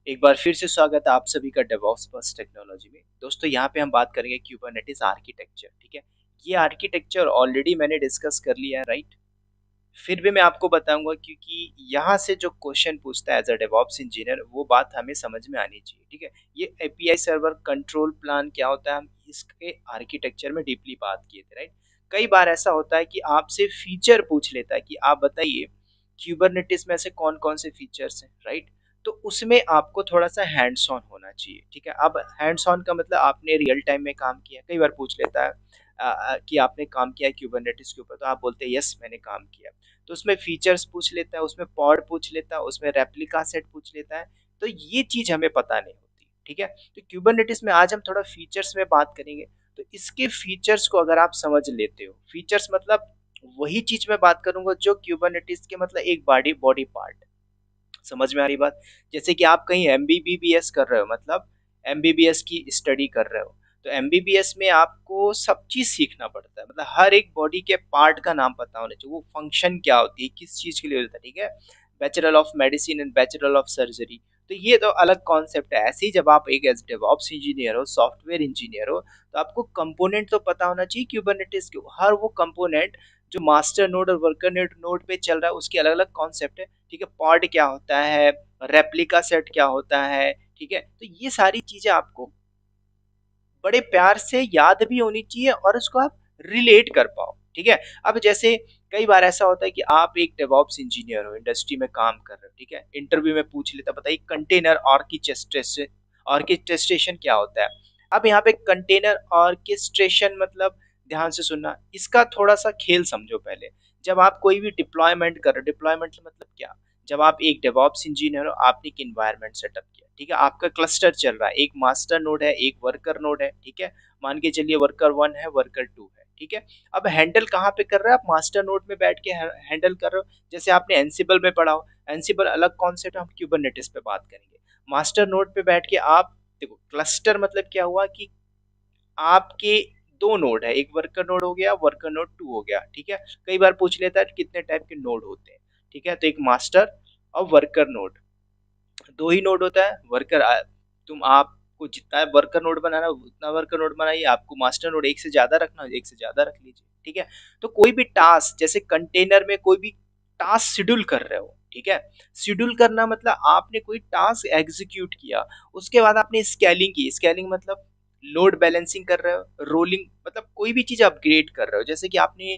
एक बार फिर से स्वागत है आप सभी का डेवऑप्स फर्स्ट टेक्नोलॉजी में। दोस्तों यहाँ पे हम बात करेंगे क्यूबरनेटिस आर्किटेक्चर, ठीक है। ये आर्किटेक्चर ऑलरेडी मैंने डिस्कस कर लिया है, राइट। फिर भी मैं आपको बताऊंगा क्योंकि यहाँ से जो क्वेश्चन पूछता है एज अ डेवऑप्स इंजीनियर वो बात हमें समझ में आनी चाहिए, ठीक है। ये एपीआई सर्वर कंट्रोल प्लान क्या होता है, हम इसके आर्किटेक्चर में डीपली बात किए थे, राइट। कई बार ऐसा होता है कि आपसे फीचर पूछ लेता है कि आप बताइए क्यूबरनेटिस में ऐसे कौन कौन से फीचर्स हैं, राइट। तो उसमें आपको थोड़ा सा हैंड्स ऑन होना चाहिए, ठीक है। अब हैंड्स ऑन का मतलब आपने रियल टाइम में काम किया, कई बार पूछ लेता है कि आपने काम किया है क्यूबरनेटिस के ऊपर, तो आप बोलते हैं यस मैंने काम किया। तो उसमें फीचर्स पूछ लेता है, उसमें पॉड पूछ लेता है, उसमें रेप्लिका सेट पूछ लेता है। तो ये चीज हमें पता नहीं होती, ठीक है। तो क्यूबरनेटिस में आज हम थोड़ा फीचर्स में बात करेंगे। तो इसके फीचर्स को अगर आप समझ लेते हो, फीचर्स मतलब वही चीज मैं बात करूंगा जो क्यूबरनेटिस के मतलब एक बॉडी बॉडी पार्ट। समझ में आ रही बात। जैसे कि आप कहीं एमबीबीएस कर रहे हो, मतलब एमबीबीएस की स्टडी कर रहे हो, तो एमबीबीएस में आपको सब चीज सीखना पड़ता है, मतलब हर एक बॉडी के पार्ट का नाम पता होना चाहिए, वो फंक्शन क्या होती है, किस चीज के लिए होता है, ठीक है। Bachelor of medicine and bachelor of surgery, तो ये तो अलग कॉन्सेप्ट है। ऐसे ही जब आप एक एज डेवऑप्स इंजीनियर हो, सॉफ्टवेयर इंजीनियर हो, तो आपको कंपोनेंट तो पता होना चाहिए क्यूबरनेटिस के, हर वो कंपोनेंट जो मास्टर नोड और वर्कर नोड पे चल रहा है उसकी अलग अलग कॉन्सेप्ट है, ठीक है। पॉड क्या होता है, रेप्लिका सेट क्या होता है, ठीक है। तो ये सारी चीजें आपको बड़े प्यार से याद भी होनी चाहिए और उसको आप रिलेट कर पाओ, ठीक है। अब जैसे कई बार ऐसा होता है कि आप एक डेवऑप्स इंजीनियर हो, इंडस्ट्री में काम कर रहे हो, ठीक है। इंटरव्यू में पूछ लेता, बताइए कंटेनर ऑर्केस्ट्रेशन, ऑर्केस्ट्रेशन क्या होता है। अब यहाँ पे कंटेनर ऑर्केस्ट्रेशन मतलब, ध्यान से सुनना, इसका थोड़ा सा खेल समझो पहले। जब आप कोई भी डिप्लॉयमेंट कर रहे हो, डिप्लॉयमेंट मतलब क्या, जब आप एक डेवऑप्स इंजीनियर हो, आपने एक इन्वायरमेंट सेटअप किया, ठीक है। आपका क्लस्टर चल रहा है, एक मास्टर नोड है, एक वर्कर नोड है, ठीक है। मान के चलिए वर्कर 1 है, वर्कर 2 है, ठीक है। अब हैंडल कहाँ पे कर रहे हो, आप मास्टर नोड में बैठ के हैंडल कर रहे हो। जैसे आपने एनसिबल में पढ़ा हो, एनसिबल अलग कॉन्सेप्ट, हम क्यूबरनेटिस पे बात करेंगे। मास्टर नोड पे बैठ के आप देखो, क्लस्टर मतलब क्या हुआ कि आपके दो नोड है, एक वर्कर नोड हो गया, वर्कर नोड 2 हो गया, ठीक है। कई बार पूछ लेता है कितने टाइप के नोड होते हैं, ठीक है। तो एक मास्टर और वर्कर नोड, दो ही नोड होता है। वर्कर तुम आपको जितना वर्कर नोड बनाना उतना वर्कर नोड बनाइए, आपको मास्टर नोड एक से ज्यादा रखना हो एक से ज्यादा रख लीजिए, ठीक है। तो कोई भी टास्क, जैसे कंटेनर में कोई भी टास्क शेड्यूल कर रहे हो, ठीक है। शेड्यूल करना मतलब आपने कोई टास्क एग्जीक्यूट किया, उसके बाद आपने स्केलिंग की, स्केलिंग मतलब लोड बैलेंसिंग कर रहे हो, रोलिंग मतलब कोई भी चीज अपग्रेड कर रहे हो। जैसे कि आपने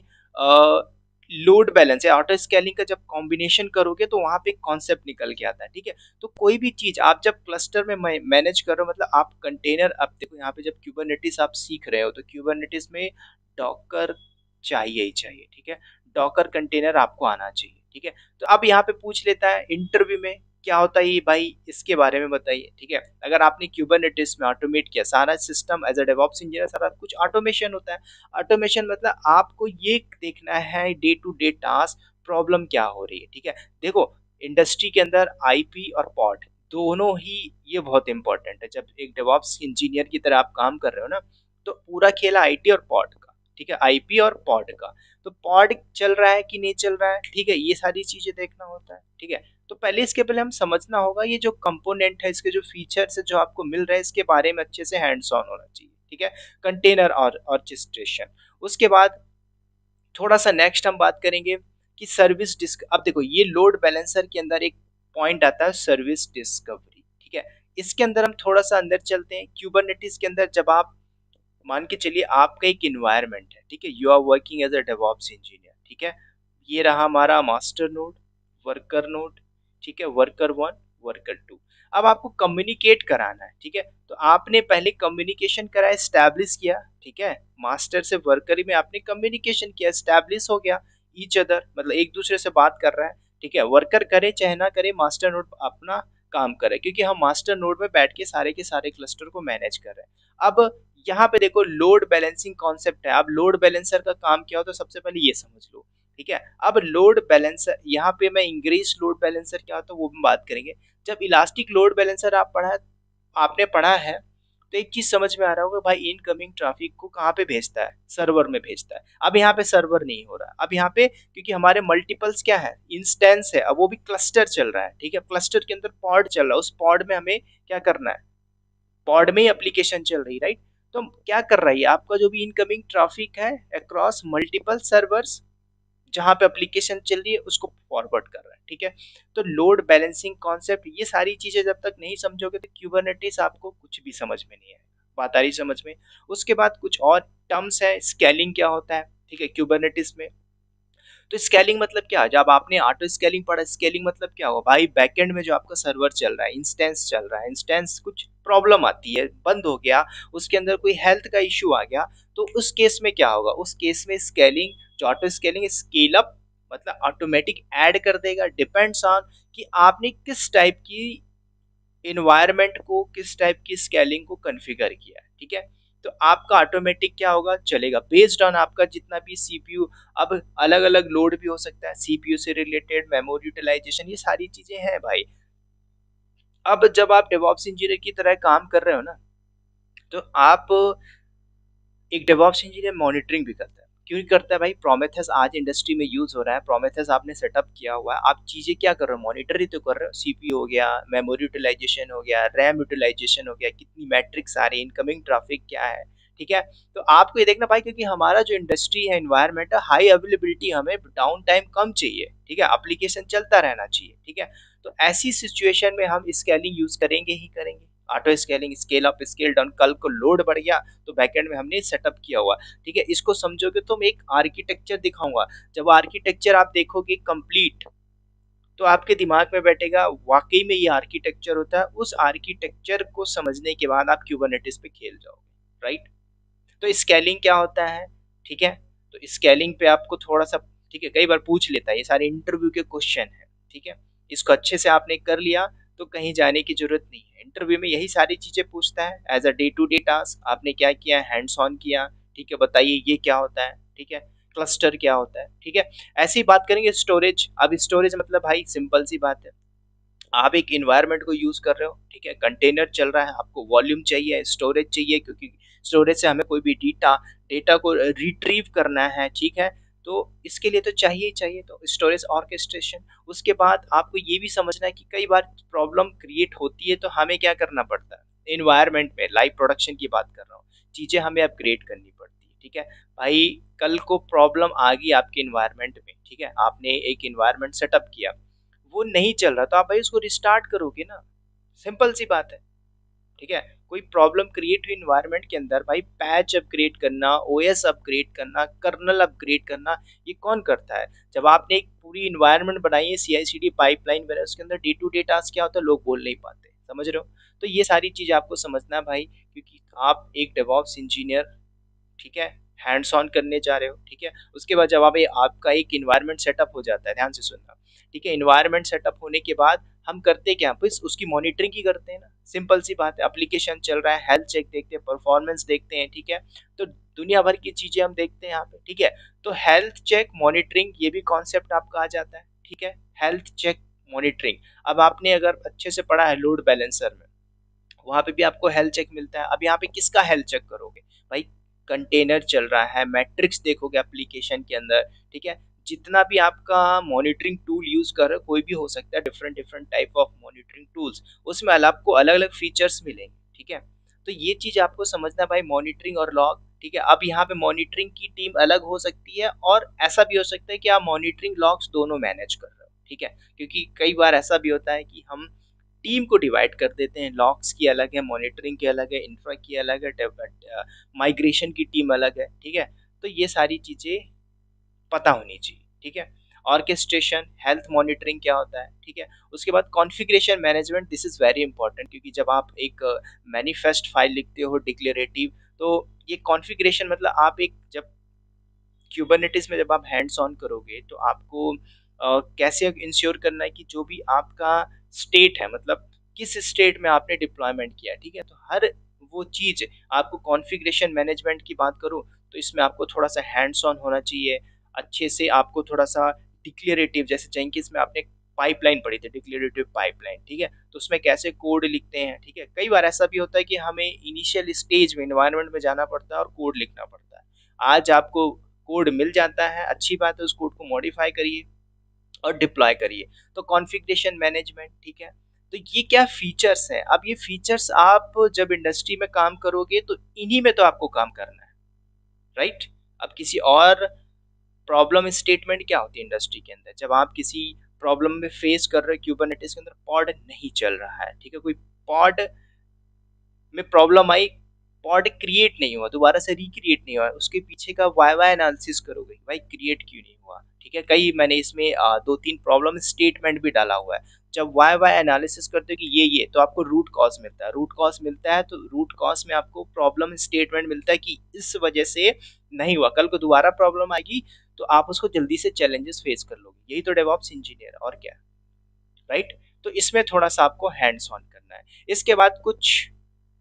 लोड बैलेंस या ऑटो स्केलिंग का जब कॉम्बिनेशन करोगे तो वहां पे एक कॉन्सेप्ट निकल के आता है, ठीक है। तो कोई भी चीज आप जब क्लस्टर में मैनेज कर रहे हो, मतलब आप कंटेनर, अब देखो यहाँ पे जब क्यूबरनेटिस आप सीख रहे हो तो क्यूबरनेटिस में डॉकर चाहिए ही चाहिए, ठीक है। डॉकर कंटेनर आपको आना चाहिए, ठीक है। तो अब यहाँ पे पूछ लेता है इंटरव्यू में क्या होता है ये भाई, इसके बारे में बताइए, ठीक है। अगर आपने क्यूबरनेटिस में ऑटोमेट किया सारा system, as a DevOps engineer सारा कुछ ऑटोमेशन होता है। ऑटोमेशन मतलब आपको ये देखना है day to day task problem क्या हो रही है, ठीक है। देखो इंडस्ट्री के अंदर आईपी और पॉड दोनों ही ये बहुत इंपॉर्टेंट है। जब एक डेवऑप्स इंजीनियर की तरह आप काम कर रहे हो ना, तो पूरा खेल आईटी और पॉड का, ठीक है, आईपी और पॉड का। तो पॉड चल रहा है कि नहीं चल रहा है, ठीक है, ये सारी चीजें देखना होता है, ठीक है। तो पहले इसके पहले हम समझना होगा ये जो कंपोनेंट है, इसके जो फीचर्स है जो आपको मिल रहा है, इसके बारे में अच्छे से हैंड्स ऑन होना चाहिए, ठीक है। कंटेनर और ऑर्केस्ट्रेशन, उसके बाद थोड़ा सा नेक्स्ट हम बात करेंगे कि सर्विस डिस्क। अब देखो ये लोड बैलेंसर के अंदर एक पॉइंट आता है सर्विस डिस्कवरी, ठीक है। इसके अंदर हम थोड़ा सा अंदर चलते हैं। क्यूबरनेटिस के अंदर जब आप मान के चलिए आपका एक इन्वायरमेंट है, ठीक है, you are working as a DevOps engineer, ठीक है। ये रहा हमारा मास्टर नोड, वर्कर नोड, ठीक है, वर्कर 1, वर्कर 2। अब आपको कम्युनिकेट कराना है, ठीक है। तो आपने पहले कम्युनिकेशन करा, एस्टैब्लिश किया, ठीक है। मास्टर से वर्कर में आपने कम्युनिकेशन किया, एस्टैब्लिश हो गया ईच अदर, मतलब एक दूसरे से बात कर रहा है, ठीक है। वर्कर करे चाहे ना करे, मास्टर नोड अपना काम करे, क्योंकि हम मास्टर नोड में बैठ के सारे क्लस्टर को मैनेज कर रहे हैं। अब यहाँ पे देखो लोड बैलेंसिंग कॉन्सेप्ट है। अब लोड बैलेंसर का काम क्या होता है सबसे पहले ये समझ लो, ठीक है। अब लोड बैलेंसर, यहाँ पे मैं इंग्रेस लोड बैलेंसर क्या होता है वो भी बात करेंगे। जब इलास्टिक लोड बैलेंसर आप पढ़ा, आपने पढ़ा है, तो एक चीज समझ में आ रहा होगा भाई, इनकमिंग ट्रैफिक को कहाँ पे भेजता है, सर्वर में भेजता है। अब यहाँ पे सर्वर नहीं हो रहा, अब यहाँ पे क्योंकि हमारे मल्टीपल्स क्या है, इंस्टेंस है, अब वो भी क्लस्टर चल रहा है, ठीक है, क्लस्टर के अंदर पॉड चल रहा है, उस पॉड में हमें क्या करना है, पॉड में ही एप्लीकेशन चल रही, राइट। तो क्या कर रही है, आपका जो भी इनकमिंग ट्रैफिक है अक्रॉस मल्टीपल सर्वर्स जहां पे एप्लीकेशन चल रही है उसको फॉरवर्ड कर रहा है, ठीक है। तो लोड बैलेंसिंग कॉन्सेप्ट, ये सारी चीजें जब तक नहीं समझोगे तो क्यूबरनेटिस आपको कुछ भी समझ में नहीं है, बात आ रही समझ में। उसके बाद कुछ और टर्म्स है, स्केलिंग क्या होता है, ठीक है, क्यूबरनेटिस में। तो स्केलिंग मतलब क्या, जब आपने ऑटो स्केलिंग पढ़ा, स्केलिंग मतलब क्या होगा भाई, बैकएंड में जो आपका सर्वर चल रहा है, इंस्टेंस चल रहा है, इंस्टेंस कुछ प्रॉब्लम आती है, बंद हो गया, उसके अंदर कोई हेल्थ का इश्यू आ गया, तो उस केस में क्या होगा, उस केस में स्केलिंग, जो ऑटो स्केलिंग, स्केल अप मतलब ऑटोमेटिक ऐड कर देगा, डिपेंड्स ऑन कि आपने किस टाइप की इन्वायरमेंट को, किस टाइप की स्केलिंग को कॉन्फ़िगर किया है, ठीक है। तो आपका ऑटोमेटिक क्या होगा, चलेगा बेस्ड ऑन आपका जितना भी सीपीयू। अब अलग अलग लोड भी हो सकता है सीपीयू से रिलेटेड, मेमोरी यूटिलाइजेशन, ये सारी चीजें हैं भाई। अब जब आप डेवऑप्स इंजीनियर की तरह काम कर रहे हो ना, तो आप एक डेवऑप्स इंजीनियर मॉनिटरिंग भी करता है। क्यों करता है भाई, प्रोमेथेस आज इंडस्ट्री में यूज हो रहा है, प्रोमेथेस आपने सेटअप किया हुआ है, आप चीजें क्या कर रहे हो, मॉनिटर ही तो कर रहे हो, सीपीयू हो गया, मेमोरी यूटिलाइजेशन हो गया, रैम यूटिलाइजेशन हो गया, कितनी मैट्रिक्स आ रही है, इनकमिंग ट्रैफिक क्या है, ठीक है। तो आपको ये देखना भाई, क्योंकि हमारा जो इंडस्ट्री है, इन्वायरमेंट है, हाई अवेलेबिलिटी, हमें डाउन टाइम कम चाहिए, ठीक है, एप्लीकेशन चलता रहना चाहिए, ठीक है। तो ऐसी सिचुएशन में हम स्केलिंग यूज करेंगे ही करेंगे, auto scaling, scale up, scale down. कल को लोड बढ़ गया तो बैकएंड में हमने सेटअप किया हुआ, ठीक है। इसको समझोगे तो मैं एक आर्किटेक्चर दिखाऊंगा, जब आर्किटेक्चर आप देखोगे कंप्लीट, तो आपके दिमाग में बैठेगा वाकई में ये आर्किटेक्चर होता है। उस आर्किटेक्चर को समझने के बाद आप क्यूबरनेटिस पे खेल जाओगे, राइट। तो स्केलिंग क्या होता है, ठीक है। तो स्केलिंग पे आपको थोड़ा सा, ठीक है, कई बार पूछ लेता है, ये सारे इंटरव्यू के क्वेश्चन है, ठीक है। इसको अच्छे से आपने कर लिया तो कहीं जाने की जरूरत नहीं है, इंटरव्यू में यही सारी चीजें पूछता है, as a day to day task आपने क्या किया, हैंड्स ऑन किया, ठीक है, बताइए ये क्या होता है, ठीक है, क्लस्टर क्या होता है, ठीक है। ऐसी बात करेंगे स्टोरेज। अब स्टोरेज मतलब भाई सिंपल सी बात है, आप एक इन्वायरमेंट को यूज कर रहे हो, ठीक है, कंटेनर चल रहा है, आपको वॉल्यूम चाहिए, स्टोरेज चाहिए, क्योंकि स्टोरेज से हमें कोई भी डेटा डेटा को रिट्रीव करना है, ठीक है। तो इसके लिए तो चाहिए ही चाहिए, तो स्टोरेज ऑर्केस्ट्रेशन। उसके बाद आपको ये भी समझना है कि कई बार प्रॉब्लम क्रिएट होती है तो हमें क्या करना पड़ता है, इन्वायरमेंट में लाइव प्रोडक्शन की बात कर रहा हूँ, चीजें हमें अपग्रेड करनी पड़ती है, ठीक है। भाई कल को प्रॉब्लम आ गई आपके इन्वायरमेंट में, ठीक है, आपने एक इन्वायरमेंट सेटअप किया, वो नहीं चल रहा तो आप भाई उसको रिस्टार्ट करोगे ना, सिंपल सी बात है, ठीक है। कोई प्रॉब्लम क्रिएट हुई इन्वायरमेंट के अंदर, भाई पैच अपग्रेड करना, ओएस अपग्रेड करना, कर्नल अपग्रेड करना, ये कौन करता है, जब आपने एक पूरी इन्वायरमेंट बनाई है, सीआईसीडी पाइपलाइन बनाई, उसके अंदर डे टू डे टास्क क्या होता है, लोग बोल नहीं पाते, समझ रहे हो। तो ये सारी चीज आपको समझना है भाई, क्योंकि आप एक डेवऑप्स इंजीनियर, ठीक है, हैंड्स ऑन करने जा रहे हो, ठीक है। उसके बाद जब आप आपका एक इन्वायरमेंट सेटअप हो जाता है, ध्यान से सुनना, ठीक है, इन्वायरमेंट सेटअप होने के बाद हम करते क्या, बस उसकी मॉनिटरिंग ही करते हैं ना, सिंपल सी बात है, एप्लीकेशन चल रहा है, हेल्थ चेक देखते हैं, परफॉर्मेंस देखते हैं, ठीक है। तो दुनिया भर की चीजें हम देखते हैं यहाँ पे, ठीक है। तो हेल्थ चेक मॉनिटरिंग, ये भी कॉन्सेप्ट आपका आ जाता है, ठीक है, हेल्थ चेक मॉनिटरिंग। अब आपने अगर अच्छे से पढ़ा है लोड बैलेंसर में, वहां पे भी आपको हेल्थ चेक मिलता है। अब यहाँ पे किसका हेल्थ चेक करोगे भाई, कंटेनर चल रहा है, मैट्रिक्स देखोगे एप्लीकेशन के अंदर, ठीक है। जितना भी आपका मॉनिटरिंग टूल यूज कर रहे हो, कोई भी हो सकता है, different different type of monitoring tools, उसमें आपको अलग अलग फीचर्स मिलेंगे, ठीक है। तो ये चीज आपको समझना भाई, मॉनिटरिंग और लॉग, ठीक है। अब यहाँ पे मॉनिटरिंग की टीम अलग हो सकती है, और ऐसा भी हो सकता है कि आप मॉनिटरिंग लॉग्स दोनों मैनेज कर रहे हो, ठीक है। क्योंकि कई बार ऐसा भी होता है कि हम टीम को डिवाइड कर देते हैं, लॉक्स की अलग है, मॉनिटरिंग की अलग है, इंफ्रा की अलग है, माइग्रेशन की टीम अलग है, ठीक है। तो ये सारी चीजें पता होनी चाहिए, ठीक है। ऑर्केस्ट्रेशन, हेल्थ मॉनिटरिंग क्या होता है, ठीक है। उसके बाद configuration management, this is very important, क्योंकि जब आप एक मैनिफेस्ट फाइल लिखते हो डिक्लेरेटिव, तो ये कॉन्फ़िगरेशन मतलब आप एक जब क्यूबरनेटिस में जब आप हैंड्स ऑन करोगे तो आपको कैसे इंश्योर करना है कि जो भी आपका स्टेट है, मतलब किस स्टेट में आपने डिप्लॉयमेंट किया, ठीक है। तो हर वो चीज आपको कॉन्फ़िगरेशन मैनेजमेंट की बात करूँ तो इसमें आपको थोड़ा सा हैंड्स ऑन होना चाहिए, अच्छे से आपको थोड़ा सा डिक्लेरेटिव, जैसे जेंकिंस में आपने पाइपलाइन पढ़ी थी, डिक्लेरेटिव पाइपलाइन, ठीक है। तो उसमें कैसे कोड लिखते हैं, ठीक है। कई बार ऐसा भी होता है कि हमें इनिशियल स्टेज में इन्वायरमेंट में जाना पड़ता है और कोड लिखना पड़ता है। आज आपको कोड मिल जाता है, अच्छी बात है, उस कोड को मॉडिफाई करिए और डिप्लॉय करिए। तो कॉन्फ़िगरेशन मैनेजमेंट, ठीक है। तो ये क्या फीचर्स हैं। अब ये फीचर्स आप जब इंडस्ट्री में काम करोगे तो इन्हीं में तो आपको काम करना है, राइट। अब किसी और प्रॉब्लम स्टेटमेंट क्या होती है इंडस्ट्री के अंदर, जब आप किसी प्रॉब्लम में फेस कर रहे हो, क्यूबरनेटिस के अंदर पॉड नहीं चल रहा है, ठीक है, कोई पॉड में प्रॉब्लम आई, पॉड क्रिएट नहीं हुआ, दोबारा से रिक्रिएट नहीं हुआ, उसके पीछे का वाई वाई एनालिसिस करोगे, भाई क्रिएट क्यों नहीं हुआ, ठीक है। कई मैंने इसमें 2-3 प्रॉब्लम स्टेटमेंट भी डाला हुआ है। जब वाई वाई एनालिसिस करते हो कि ये तो आपको रूट कॉज मिलता है, रूट कॉज मिलता है तो रूट कॉज में आपको प्रॉब्लम स्टेटमेंट मिलता है कि इस वजह से नहीं हुआ, कल को दोबारा प्रॉब्लम आएगी तो आप उसको जल्दी से चैलेंजेस फेस कर लोगे। यही तो डेवऑप्स इंजीनियर और क्या, राइट। तो इसमें थोड़ा सा आपको हैंड्स ऑन करना है। इसके बाद कुछ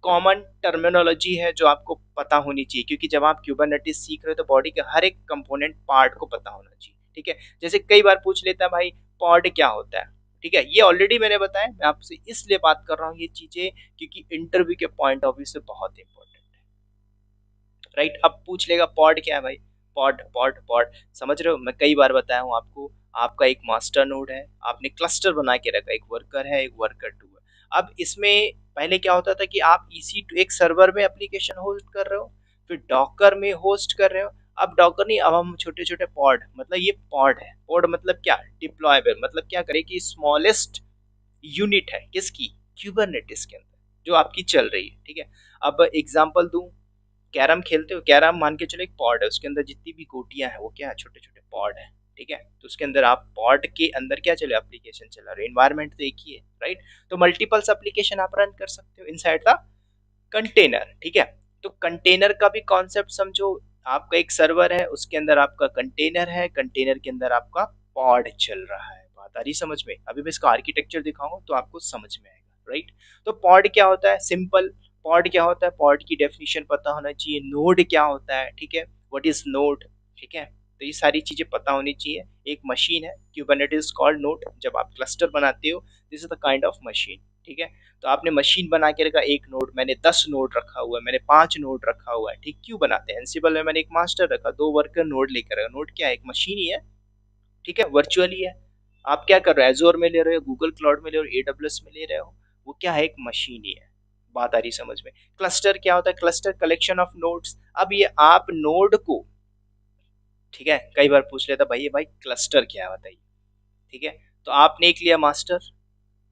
कॉमन टर्मिनोलॉजी है जो आपको पता होनी चाहिए, क्योंकि जब आप क्यूबरनेटिस सीख रहे हो तो बॉडी के हर एक कंपोनेंट पार्ट को पता होना चाहिए, ठीक है। जैसे कई बार पूछ लेता है भाई पॉड क्या होता है, ठीक है। ये ऑलरेडी मैंने बताया, मैं आपसे इसलिए बात कर रहा हूँ ये चीजें क्योंकि इंटरव्यू के पॉइंट ऑफ व्यू से बहुत इंपॉर्टेंट है, राइट। अब पूछ लेगा पॉड क्या है भाई, पॉड पॉड पॉड, समझ रहे हो। मैं कई बार बताया हूँ आपको, आपका एक मास्टर नोड है, आपने क्लस्टर बना के रखा, एक वर्कर है, एक वर्कर टू है। अब इसमें पहले क्या होता था कि आप EC2 एक सर्वर में एप्लीकेशन होस्ट कर रहे हो, फिर डॉकर में होस्ट कर रहे हो। अब डॉकर नहीं, अब हम छोटे छोटे पॉड, मतलब ये पॉड है, पॉड मतलब क्या, डिप्लॉयबल, मतलब क्या करे कि स्मॉलेस्ट यूनिट है किसकी, क्यूबरनेटिस के अंदर जो आपकी चल रही है, ठीक है। अब एग्जांपल दूं, कैरम खेलते हो, कैरम मान के चलो एक पॉड है, उसके अंदर जितनी भी गोटियां हैं वो क्या है, छोटे छोटे पॉड है, ठीक है। तो उसके अंदर आप पॉड के अंदर क्या चले, एप्लीकेशन चला रहे, एनवायरनमेंट तो एक ही है, राइट। तो मल्टीपल्स एप्लीकेशन आप रन कर सकते हो इनसाइड द कंटेनर, ठीक है। तो कंटेनर का भी कॉन्सेप्ट समझो, आपका एक सर्वर है, उसके अंदर आपका कंटेनर है, कंटेनर के अंदर आपका पॉड चल रहा है। बात आ रही समझ में। अभी मैं इसका आर्किटेक्चर दिखाऊंगा तो आपको समझ में आएगा, राइट। तो पॉड क्या होता है, सिंपल। पॉड क्या होता है, पॉड की डेफिनेशन पता होना चाहिए। नोड क्या होता है, ठीक है, व्हाट इज नोड, ठीक है। तो ये सारी चीजें पता होनी चाहिए। एक मशीन है, क्यूबरनेटिस कॉल्ड नोड। जब आप क्लस्टर बनाते हो, this is the kind of machine, ठीक है। तो आपने मशीन बना के रखा एक नोड, मैंने 10 नोड रखा हुआ है, मैंने 5 नोड रखा हुआ है, ठीक। क्यों बनाते हैं, एंसिबल में मैंने एक मास्टर रखा, 2 वर्कर नोड लेकर रखा। नोड क्या है, एक मशीन ही है, ठीक है, वर्चुअली है। आप क्या कर रहे हो, एजोर में ले रहे हो, गूगल क्लाउड में ले रहे हो, AWS में ले रहे हो, वो क्या है, एक मशीन ही है। बात आ रही समझ में। क्लस्टर क्या होता है, क्लस्टर कलेक्शन ऑफ नोड्स। अब ये आप नोड को, ठीक है, कई बार पूछ लेता भाई ये भाई क्लस्टर क्या है बताइए, ठीक है। तो आपने एक लिया मास्टर,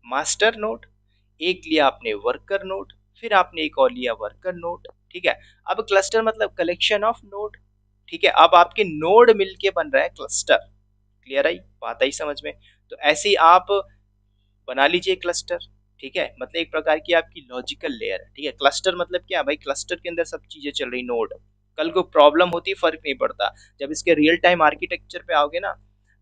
मास्टर नोड, एक लिया आपने वर्कर नोड, फिर आपने एक और लिया वर्कर नोड, ठीक है। अब क्लस्टर मतलब कलेक्शन ऑफ नोड, ठीक है। अब आपके नोड मिलके बन रहा है क्लस्टर। क्लियर आई, बात आई समझ में। तो ऐसे ही आप बना लीजिए क्लस्टर, ठीक है, मतलब एक प्रकार की आपकी लॉजिकल लेयर है, ठीक है। क्लस्टर मतलब क्या भाई, क्लस्टर के अंदर सब चीजें चल रही, नोड। कल को प्रॉब्लम होती फर्क नहीं पड़ता। जब इसके रियल टाइम आर्किटेक्चर पे आओगे ना,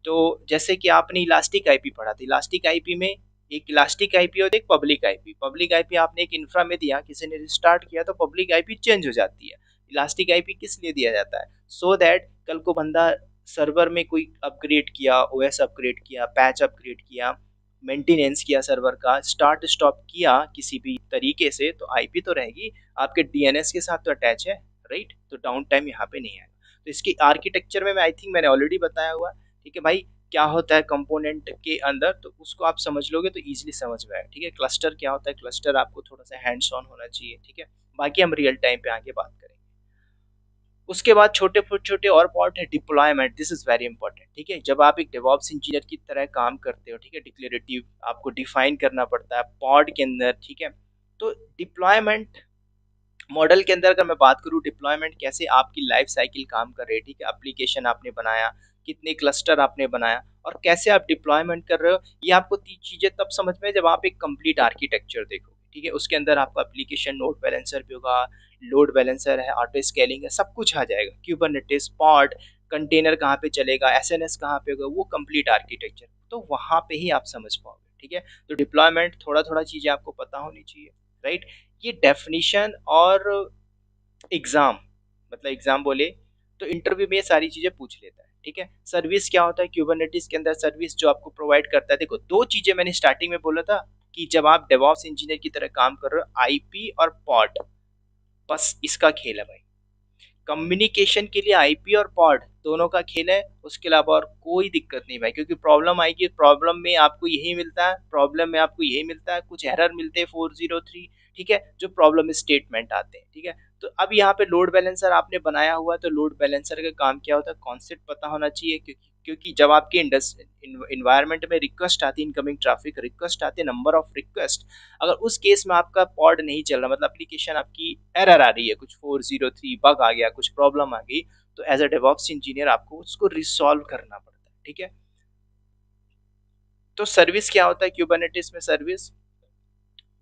तो जैसे कि आपने इलास्टिक आईपी पढ़ा था, इलास्टिक आईपी में एक इलास्टिक आईपी और एक पब्लिक आईपी। पब्लिक आईपी आपने एक इंफ्रा में दिया, किसी ने रिस्टार्ट किया तो पब्लिक आईपी चेंज हो जाती है। इलास्टिक आईपी किस लिए दिया जाता है, सो दैट कल को बंदा सर्वर में कोई अपग्रेड किया, ओएस अपग्रेड किया, पैच अपग्रेड किया, मेंटेनेंस किया, सर्वर का स्टार्ट स्टॉप किया किसी भी तरीके से, तो आईपी तो रहेगी, आपके डीएनएस के साथ तो अटैच है, राइट। तो डाउन टाइम यहाँ पे नहीं आएगा। तो इसकी आर्किटेक्चर में मैं आई थिंक मैंने ऑलरेडी बताया हुआ, ठीक है भाई। क्या होता है कंपोनेंट के अंदर, तो उसको आप समझ लोगे तो इजीली समझ में आएगा, ठीक है। क्लस्टर क्या होता है, क्लस्टर आपको थोड़ा सा हैंड्स ऑन होना चाहिए, ठीक है। बाकी हम रियल टाइम पे आगे बात करेंगे। उसके बाद छोटे छोटे और पार्ट है, deployment, this is very important, ठीक है। जब आप एक डेवऑप्स इंजीनियर की तरह काम करते हो, ठीक है, डिक्लेरेटिव आपको डिफाइन करना पड़ता है पॉड के अंदर, ठीक है। तो डिप्लॉयमेंट मॉडल के अंदर अगर मैं बात करूँ, डिप्लॉयमेंट कैसे आपकी लाइफ साइकिल काम कर रही है, ठीक है। एप्लीकेशन आपने बनाया, कितने क्लस्टर आपने बनाया और कैसे आप डिप्लॉयमेंट कर रहे हो, ये आपको तीन चीजें तब समझ में जब आप एक कंप्लीट आर्किटेक्चर देखोगे, ठीक है। उसके अंदर आपका एप्लीकेशन नोड बैलेंसर भी होगा, लोड बैलेंसर है, ऑटो स्केलिंग है, सब कुछ आ जाएगा, क्यूबरनेटिस, पॉड, कंटेनर कहाँ पे चलेगा, एसएनएस कहाँ पे होगा, वो कंप्लीट आर्किटेक्चर, तो वहां पे ही आप समझ पाओगे, ठीक है। तो डिप्लॉयमेंट थोड़ा थोड़ा चीजें आपको पता होनी चाहिए, राइट। ये डेफिनेशन और एग्जाम, मतलब एग्जाम बोले तो इंटरव्यू में ये सारी चीजें पूछ लेता है, ठीक है। सर्विस क्या होता है क्यूबरनेटिस के अंदर? सर्विस जो आपको प्रोवाइड करता है, देखो दो चीजें मैंने स्टार्टिंग में बोला था कि जब आप डेवऑप्स इंजीनियर की तरह काम कर रहे हो, आईपी और पॉड, बस इसका खेल है भाई। कम्युनिकेशन के लिए आईपी और पॉड दोनों का खेल है, उसके अलावा और कोई दिक्कत नहीं भाई, क्योंकि प्रॉब्लम आएगी, प्रॉब्लम में आपको यही मिलता है, प्रॉब्लम में आपको यही मिलता है, कुछ एरर मिलते हैं 403, ठीक है, जो प्रॉब्लम स्टेटमेंट आते हैं, ठीक है। तो अब यहाँ पे लोड बैलेंसर आपने बनाया हुआ है, तो लोड बैलेंसर का काम क्या होता है, कॉन्सेप्ट पता होना चाहिए, क्योंकि जब आपके इन्वायरमेंट में रिक्वेस्ट आती है, इनकमिंग ट्रैफिक रिक्वेस्ट आती है, नंबर ऑफ रिक्वेस्ट, अगर उस केस में आपका पॉड नहीं चल रहा, मतलब एप्लीकेशन आपकी एरर आ रही है, कुछ 403 बग आ गया, कुछ प्रॉब्लम आ गई, तो एज अ डेवऑप्स इंजीनियर आपको उसको रिसॉल्व करना पड़ता है, ठीक है। तो सर्विस क्या होता है क्यूबरनेटिस में? सर्विस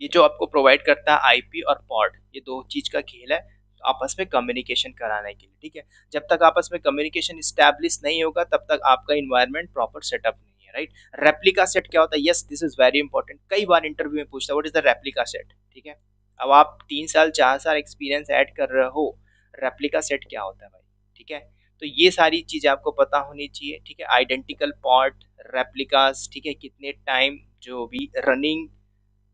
ये जो आपको प्रोवाइड करता है आईपी और पॉड, ये दो चीज का खेल है आपस में कम्युनिकेशन कराने के लिए, ठीक है। जब तक आपस में कम्युनिकेशन स्टैब्लिश नहीं होगा, तब तक आपका इन्वायरमेंट प्रॉपर सेटअप नहीं है, राइट। रेप्लिका सेट क्या होता है? Yes, this is very important, कई बार इंटरव्यू में पूछता है what is the replica set, ठीक है। अब आप 3 साल 4 साल एक्सपीरियंस ऐड कर रहे हो, रेप्लिका सेट क्या होता है भाई, ठीक है। तो ये सारी चीजें आपको पता होनी चाहिए, ठीक है। आइडेंटिकल पॉड, रेप्लिकास, ठीक है, कितने टाइम जो भी रनिंग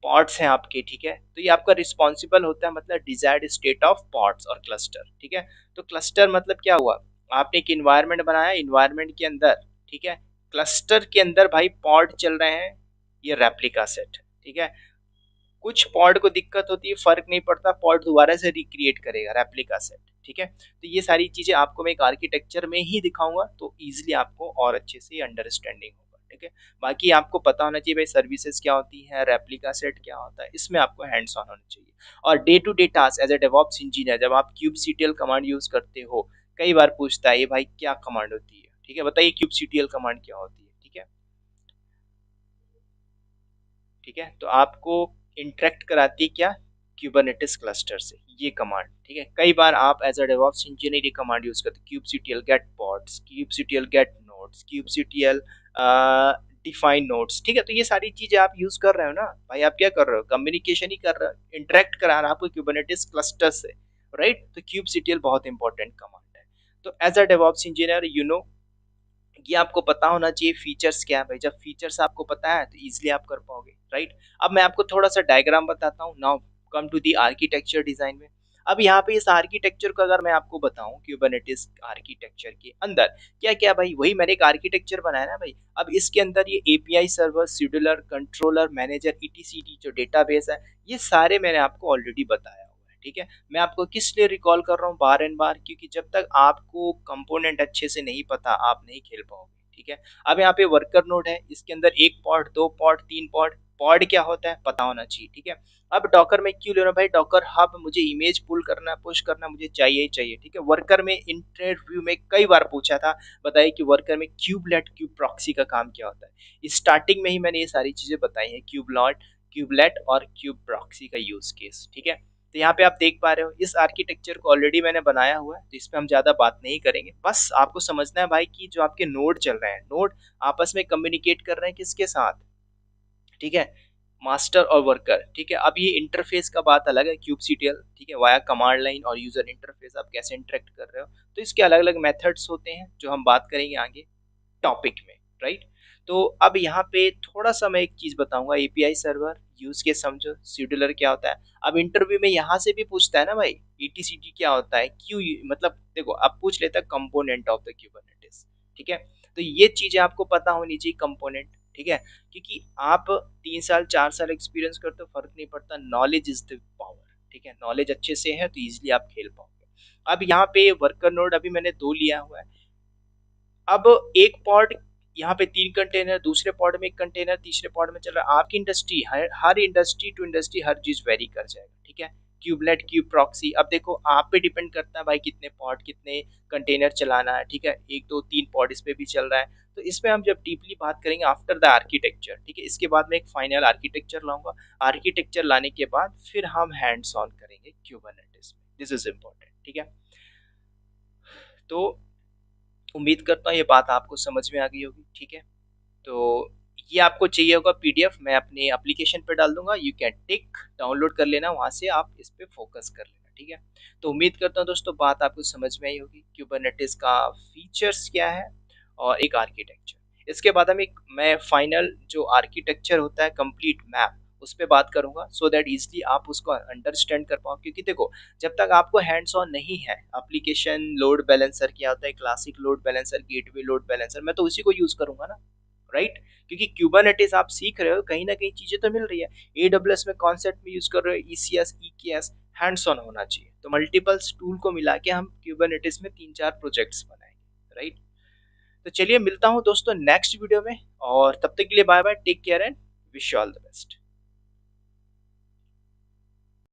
पॉड्स हैं आपके, ठीक है, तो ये आपका रिस्पॉन्सिबल होता है, मतलब डिजायर्ड स्टेट ऑफ पॉड्स और क्लस्टर, ठीक है। तो क्लस्टर मतलब क्या हुआ, आपने एक इन्वायरमेंट बनाया, इन्वायरमेंट के अंदर, ठीक है, क्लस्टर के अंदर भाई पॉड चल रहे हैं, ये रेप्लिका सेट, ठीक है। कुछ पॉड को दिक्कत होती है, फर्क नहीं पड़ता, पॉड दोबारा से रिक्रिएट करेगा, रेप्लिका सेट, ठीक है। तो ये सारी चीजें आपको मैं एक आर्किटेक्चर में ही दिखाऊंगा, तो इजिली आपको और अच्छे से अंडरस्टैंडिंग होगा, ठीक है। बाकी आपको पता होना चाहिए भाई सर्विसेज क्या होती है, रेप्लिका सेट क्या होता है, इसमें आपको हैंड्स ऑन होना चाहिए। और day to day task as a DevOps engineer, जब आप क्यूबसीटीएल कमांड यूज करते हो, कई बार पूछता है ये भाई क्या कमांड होती है, ठीक है, बताइए क्यूबसीटीएल कमांड क्या होती है, ठीक है। ठीक है, तो आपको इंटरेक्ट कराती है क्या, क्यूबरनेटिस क्लस्टर से ये कमांड, ठीक है। कई बार आप एज अ डेवऑप्स इंजीनियर ये कमांड यूज करते हैं, kubectl get pods, kubectl get nodes, kubectl define nodes, ठीक है। तो ये सारी चीजें आप यूज कर रहे हो ना भाई, आप क्या कर रहे हो, कम्युनिकेशन ही कर रहे हो, इंटरेक्ट करा रहा है आपको क्यूबरनेटिस क्लस्टर से, राइट। तो kubectl बहुत इंपॉर्टेंट कमांड है। तो as a DevOps engineer you know, ये आपको पता होना चाहिए फीचर्स क्या है भाई, जब फीचर्स आपको पता है तो इजीली आप कर पाओगे, राइट। अब मैं आपको थोड़ा सा डायग्राम बताता हूँ, now come to the architecture design में। अब यहाँ पे इस आर्किटेक्चर को अगर मैं आपको बताऊं, क्यूबरनेटिस आर्किटेक्चर के अंदर क्या क्या भाई, वही मैंने एक आर्किटेक्चर बनाया ना भाई। अब इसके अंदर ये API server, scheduler, controller, manager, ETCD जो डेटाबेस है, ये सारे मैंने आपको ऑलरेडी बताया हुआ है, ठीक है। मैं आपको किस लिए रिकॉल कर रहा हूँ बार एंड बार, क्योंकि जब तक आपको कंपोनेंट अच्छे से नहीं पता, आप नहीं खेल पाओगे, ठीक है। अब यहाँ पे वर्कर नोड है, इसके अंदर एक पॉड, दो पॉड, तीन पॉड, पॉड क्या होता है पता होना चाहिए, ठीक है। अब डॉकर में क्यों ले रहा हूँ भाई, डॉकर हब मुझे इमेज पुल करना, पुश करना मुझे चाहिए ही चाहिए, ठीक है। वर्कर में इंटरव्यू में कई बार पूछा था, बताइए कि वर्कर में क्यूबलेट, क्यूब प्रॉक्सी का काम क्या होता है। स्टार्टिंग में ही मैंने ये सारी चीजें बताई हैं, क्यूबलॉट, क्यूबलेट और क्यूब प्रॉक्सी का यूज केस, ठीक है। तो यहाँ पे आप देख पा रहे हो इस आर्किटेक्चर को ऑलरेडी मैंने बनाया हुआ है, तो इस पे हम ज्यादा बात नहीं करेंगे, बस आपको समझना है भाई कि जो आपके नोड चल रहे हैं, नोड आपस में कम्युनिकेट कर रहे हैं किसके साथ, ठीक है, मास्टर और वर्कर, ठीक है। अब ये इंटरफेस का बात अलग है, क्यूबसीटीएल, ठीक है, वाया कमांड लाइन और यूजर इंटरफेस आप कैसे इंटरेक्ट कर रहे हो, तो इसके अलग अलग मेथड्स होते हैं जो हम बात करेंगे आगे टॉपिक में, राइट। तो अब यहाँ पे थोड़ा सा मैं एक चीज बताऊंगा, एपीआई सर्वर यूज के समझो, शेड्यूलर क्या होता है। अब इंटरव्यू में यहाँ से भी पूछता है ना भाई, ईटीसीटी क्या होता है, क्यों, मतलब देखो अब पूछ लेता है कंपोनेंट ऑफ द क्यूबरनेटिस, ठीक है। तो ये चीजें आपको पता होनी चाहिए, कंपोनेंट, ठीक है, क्योंकि आप 3 साल 4 साल एक्सपीरियंस करते हो फर्क नहीं पड़ता, नॉलेज इज द पावर, ठीक है। नॉलेज अच्छे से है तो इजिली आप खेल पाओगे। अब यहाँ पे वर्कर नोड अभी मैंने दो लिया हुआ है। अब एक पॉड, यहाँ पे 3 कंटेनर, दूसरे पॉड में एक कंटेनर, तीसरे पॉड में चल रहा है, आपकी इंडस्ट्री, हर इंडस्ट्री टू इंडस्ट्री हर चीज वेरी कर जाएगा, ठीक है। क्यूबलेट, क्यूब प्रॉक्सी, अब देखो आप पे डिपेंड करता है भाई कितने पॉड, कितने कंटेनर चलाना है, ठीक है। एक दो तीन पॉड इस पे भी चल रहा है, तो इसमें हम जब डीपली बात करेंगे आफ्टर द आर्किटेक्चर, ठीक है। इसके बाद में एक फाइनल आर्किटेक्चर लाऊंगा, आर्किटेक्चर लाने के बाद फिर हम हैंड्स ऑन करेंगे क्यूबरनेटिस में, दिस इज इम्पोर्टेंट, ठीक है। तो उम्मीद करता हूँ ये बात आपको समझ में आ गई होगी, ठीक है। तो ये आपको चाहिए होगा पीडीएफ, मैं अपने एप्लीकेशन पे डाल दूंगा, यू कैन टिक डाउनलोड कर लेना, वहां से आप इस पे फोकस कर लेना, ठीक है। तो उम्मीद करता हूँ दोस्तों बात आपको समझ में आई होगी, क्यूबरनेटिस का फीचर्स क्या है और एक आर्किटेक्चर। इसके बाद मैं फाइनल जो आर्किटेक्चर होता है कंप्लीट मैप उस पे बात करूंगा, सो दैट इजिली आप उसको अंडरस्टैंड कर पाओ। क्योंकि देखो, जब तक आपको हैंड्स ऑन नहीं है, एप्लीकेशन लोड बैलेंसर क्या होता है, classic load balancer, gateway load balancer, मैं तो उसी को यूज करूंगा ना, राइट। क्योंकि क्यूबरनेटिस आप सीख रहे हो, कहीं ना कहीं चीजें तो मिल रही है। एडब्ल्यूएस में कॉन्सेप्ट में यूज कर रहे हो, ईसीएस, ईकेएस, हैंड्स ऑन होना चाहिए। तो मल्टीपल्स टूल को मिला के हम क्यूबरनेटिस में 3-4 प्रोजेक्ट्स बनाएंगे, राइट। तो चलिए मिलता हूँ दोस्तों नेक्स्ट वीडियो में, और तब तक के लिए bye bye, take care and wish you all the best.